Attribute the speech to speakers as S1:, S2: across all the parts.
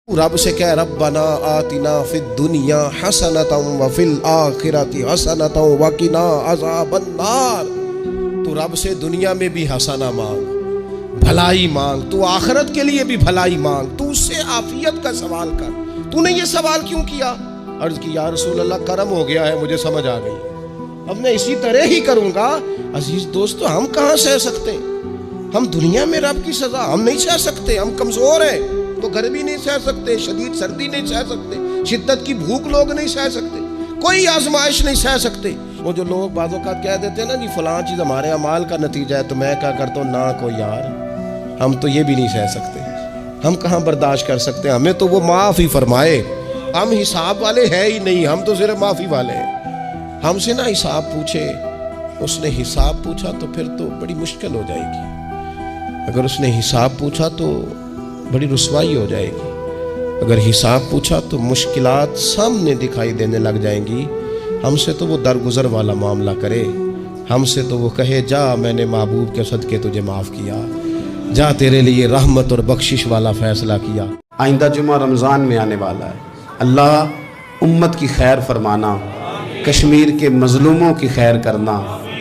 S1: رب سے کہہ ربنا آتنا فی الدنیا حسنۃ وفی الآخرۃ حسنۃ وقنا عذاب النار۔ تو رب سے دنیا میں بھی حسنہ مانگ، بھلائی مانگ، تو آخرت کے لیے بھی بھلائی مانگ، تو اس سے عافیت کا سوال کر۔ تو نے یہ سوال کیوں کیا؟ عرض کی یا رسول اللہ کرم ہو گیا ہے، مجھے سمجھ آ گئی، اب میں اسی طرح ہی کروں گا۔ عزیز دوستو، ہم کہاں سہ سکتے ہیں؟ ہم دنیا میں رب کی سزا ہم نہیں سہ سکتے، ہم کمزور ہیں تو گرمی نہیں سہ سکتے، شدید سردی نہیں سہ سکتے، شدت کی بھوک لوگ نہیں سہ سکتے، کوئی آزمائش نہیں سہ سکتے۔ وہ جو لوگ بعض اوقات کہہ دیتے ہیں نا جی فلاں چیز ہمارے اعمال کا نتیجہ ہے، تو میں کیا کرتا ہوں، نہ کوئی یار، ہم تو یہ بھی نہیں سہ سکتے، ہم کہاں برداشت کر سکتے ہیں، ہمیں تو وہ معاف ہی فرمائے۔ ہم حساب والے ہیں ہی نہیں، ہم تو صرف معافی والے ہیں۔ ہم سے نہ حساب پوچھے، اس نے حساب پوچھا تو پھر تو بڑی مشکل ہو جائے گی۔ اگر اس نے حساب پوچھا تو بڑی رسوائی ہو جائے گی، اگر حساب پوچھا تو مشکلات سامنے دکھائی دینے لگ جائیں گی۔ ہم سے تو وہ درگزر والا معاملہ کرے، ہم سے تو وہ کہے جا میں نے محبوب کے صدقے تجھے معاف کیا، جا تیرے لیے رحمت اور بخشش والا فیصلہ کیا۔
S2: آئندہ جمعہ رمضان میں آنے والا ہے، اللہ امت کی خیر فرمانا، کشمیر کے مظلوموں کی خیر کرنا،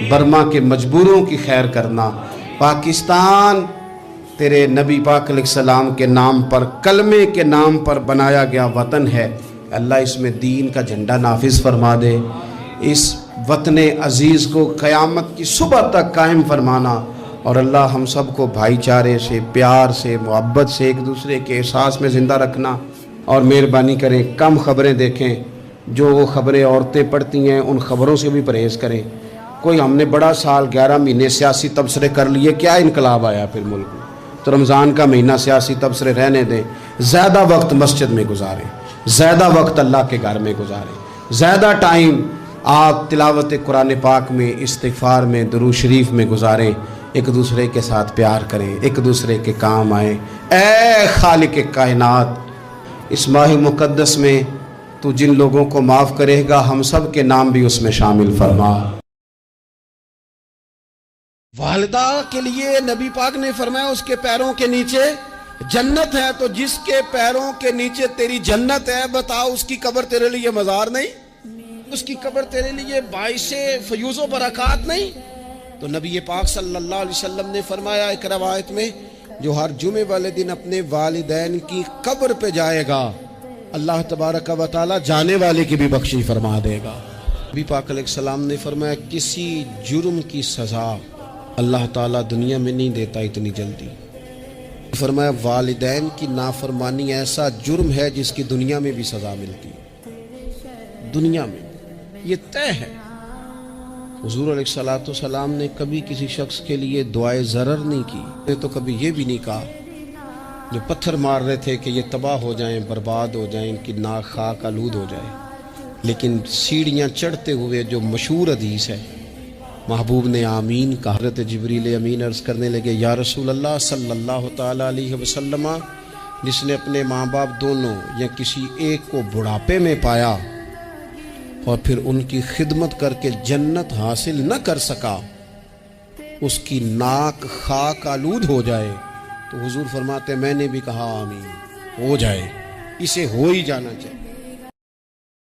S2: برما کے مجبوروں کی خیر کرنا۔ پاکستان تیرے نبی پاک علیہ السلام کے نام پر، کلمے کے نام پر بنایا گیا وطن ہے، اللہ اس میں دین کا جھنڈا نافذ فرما دے، اس وطن عزیز کو قیامت کی صبح تک قائم فرمانا، اور اللہ ہم سب کو بھائی چارے سے، پیار سے، محبت سے، ایک دوسرے کے احساس میں زندہ رکھنا۔ اور مہربانی کریں کم خبریں دیکھیں، جو وہ خبریں عورتیں پڑھتی ہیں ان خبروں سے بھی پرہیز کریں۔ کوئی ہم نے بڑا سال 11 مہینے سیاسی تبصرے کر لیے، کیا انقلاب آیا پھر ملک میں؟ تو رمضان کا مہینہ سیاسی تبصرے رہنے دیں، زیادہ وقت مسجد میں گزاریں، زیادہ وقت اللہ کے گھر میں گزاریں، زیادہ ٹائم آپ تلاوت قرآن پاک میں، استغفار میں، درود شریف میں گزاریں، ایک دوسرے کے ساتھ پیار کریں، ایک دوسرے کے کام آئیں۔ اے خالق کائنات، اس ماہ مقدس میں تو جن لوگوں کو معاف کرے گا ہم سب کے نام بھی اس میں شامل فرما۔
S1: والدہ کے لیے نبی پاک نے فرمایا اس کے پیروں کے نیچے جنت ہے، تو جس کے پیروں کے نیچے تیری جنت ہے، بتا اس کی قبر تیرے لیے مزار نہیں؟ اس کی قبر تیرے لیے باعث فیوز و برکات نہیں؟ تو نبی پاک صلی اللہ علیہ وسلم نے فرمایا ایک روایت میں، جو ہر جمعے والے دن اپنے والدین کی قبر پہ جائے گا، اللہ تبارک و تعالی جانے والے کی بھی بخشش فرما دے گا۔ نبی پاک علیہ السلام نے فرمایا کسی جرم کی سزا اللہ تعالیٰ دنیا میں نہیں دیتا اتنی جلدی۔ فرمایا والدین کی نافرمانی ایسا جرم ہے جس کی دنیا میں بھی سزا ملتی، دنیا میں یہ طے ہے۔ حضور علیہ السلام نے کبھی کسی شخص کے لیے دعائے ضرر نہیں کی، نے تو کبھی یہ بھی نہیں کہا جو پتھر مار رہے تھے کہ یہ تباہ ہو جائیں، برباد ہو جائیں، ان کی ناک خاک آلود ہو جائے، لیکن سیڑھیاں چڑھتے ہوئے جو مشہور حدیث ہے، محبوب نے آمین کہا۔ حضرت جبریل امین عرض کرنے لگے یا رسول اللہ صلی اللہ تعالیٰ علیہ وسلم، جس نے اپنے ماں باپ دونوں یا کسی ایک کو بڑھاپے میں پایا اور پھر ان کی خدمت کر کے جنت حاصل نہ کر سکا، اس کی ناک خاک آلود ہو جائے، تو حضور فرماتے میں نے بھی کہا آمین، ہو جائے، اسے ہو ہی جانا چاہیے۔